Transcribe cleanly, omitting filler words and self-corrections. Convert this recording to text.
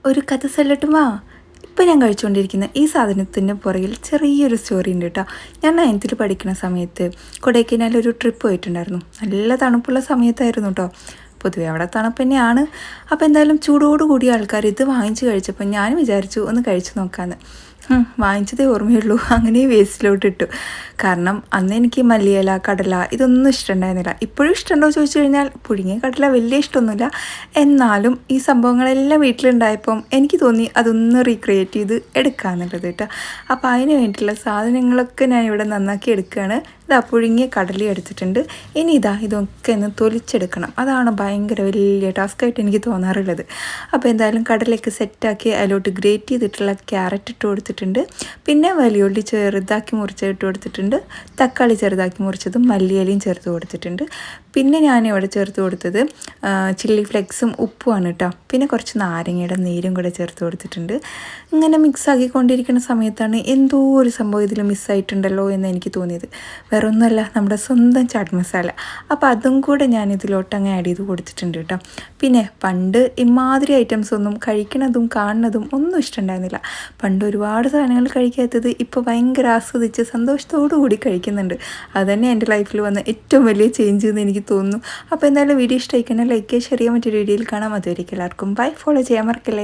ഒരു കഥ ചൊല്ലട്ടുമാ. ഇപ്പം ഞാൻ കഴിച്ചുകൊണ്ടിരിക്കുന്ന ഈ സാധനത്തിൻ്റെ പുറകിൽ ചെറിയൊരു സ്റ്റോറി ഉണ്ട് കേട്ടോ. ഞാൻ 9th പഠിക്കുന്ന സമയത്ത് കൊടൈക്കനാൽ ഒരു ട്രിപ്പ് പോയിട്ടുണ്ടായിരുന്നു. നല്ല തണുപ്പുള്ള സമയത്തായിരുന്നു കേട്ടോ. പൊതുവെ അവിടെ തണുപ്പ് തന്നെയാണ്. അപ്പോൾ എന്തായാലും ചൂടോട് കൂടിയ ആൾക്കാർ ഇത് വാങ്ങിച്ച് കഴിച്ചപ്പോൾ ഞാൻ വിചാരിച്ചു ഒന്ന് കഴിച്ചു നോക്കാമെന്ന്. വാങ്ങിച്ചതേ ഓർമ്മയുള്ളൂ. അങ്ങനെ വേസ്റ്റിലോട്ട് ഇട്ടു. കാരണം അന്ന് എനിക്ക് മല്ലിയില, കടല ഇതൊന്നും ഇഷ്ടമുണ്ടായിരുന്നില്ല. ഇപ്പോഴും ഇഷ്ടമുണ്ടോ ചോദിച്ചു കഴിഞ്ഞാൽ പുഴുങ്ങിയ കടല വലിയ ഇഷ്ടമൊന്നുമില്ല. എന്നാലും ഈ സംഭവങ്ങളെല്ലാം വീട്ടിലുണ്ടായപ്പം എനിക്ക് തോന്നി അതൊന്ന് റീക്രിയേറ്റ് ചെയ്ത് എടുക്കാമെന്നുള്ളത് കേട്ടോ. അപ്പോൾ അതിന് വേണ്ടിയിട്ടുള്ള സാധനങ്ങളൊക്കെ ഞാൻ ഇവിടെ നന്നാക്കി എടുക്കുകയാണ്. ഇതാ പുഴുങ്ങിയ കടല എടുത്തിട്ടുണ്ട്. ഇനി ഇതൊക്കെ ഒന്ന് തൊലിച്ചെടുക്കണം. അതാണ് ഭയങ്കര വലിയ ടാസ്ക്കായിട്ട് എനിക്ക് തോന്നാറുള്ളത്. അപ്പോൾ എന്തായാലും കടലയൊക്കെ സെറ്റാക്കി അതിലോട്ട് ഗ്രേറ്റ് ചെയ്തിട്ടുള്ള ക്യാരറ്റ് ഇട്ട് കൊടുത്തിട്ടുണ്ട്. പിന്നെ വലിയുള്ളി ചെറുതാക്കി മുറിച്ചിട്ട് കൊടുത്തിട്ടുണ്ട്. തക്കാളി ചെറുതാക്കി മുറിച്ചതും മല്ലിയിലയും ചേർത്ത് കൊടുത്തിട്ടുണ്ട്. പിന്നെ ഞാനിവിടെ ചേർത്ത് കൊടുത്തത് ചില്ലി ഫ്ലെക്സും ഉപ്പുമാണ് കേട്ടോ. പിന്നെ കുറച്ച് നാരങ്ങയുടെ നീരും കൂടെ ചേർത്ത് കൊടുത്തിട്ടുണ്ട്. ഇങ്ങനെ മിക്സാക്കിക്കൊണ്ടിരിക്കുന്ന സമയത്താണ് എന്തോ ഒരു സംഭവം ഇതിൽ മിസ്സായിട്ടുണ്ടല്ലോ എന്ന് എനിക്ക് തോന്നിയത്. വേറൊന്നുമല്ല, നമ്മുടെ സ്വന്തം ചാട്ട് മസാല. അപ്പോൾ അതും കൂടെ ഞാൻ ഇതിലോട്ട് അങ്ങ് ആഡ് ചെയ്ത് കൊടുത്തിട്ടുണ്ട് കേട്ടോ. പിന്നെ പണ്ട് ഇമാതിരി ഐറ്റംസ് ഒന്നും കഴിക്കണതും കാണുന്നതും ഒന്നും ഇഷ്ടമുണ്ടായിരുന്നില്ല. പണ്ട് ഒരുപാട് സാധനങ്ങൾ കഴിക്കാത്തത് ഇപ്പോൾ ഭയങ്കര ആസ്വദിച്ച് സന്തോഷത്തോടു കൂടി കഴിക്കുന്നുണ്ട്. അതുതന്നെ എൻ്റെ ലൈഫിൽ വന്ന ഏറ്റവും വലിയ ചേഞ്ച് എന്ന് എനിക്ക് തോന്നുന്നു. അപ്പോൾ എന്തായാലും വീഡിയോ ഇഷ്ടമായിക്കഴിഞ്ഞാൽ ലൈക്ക് ചെയ്യുക, ഷെയർ ചെയ്യാൻ മറ്റൊരു വീഡിയോയിൽ കാണാം. അതുവരെയ്ക്കും എല്ലാവർക്കും ബൈ. ഫോളോ ചെയ്യാൻ മറക്കല്ലേ.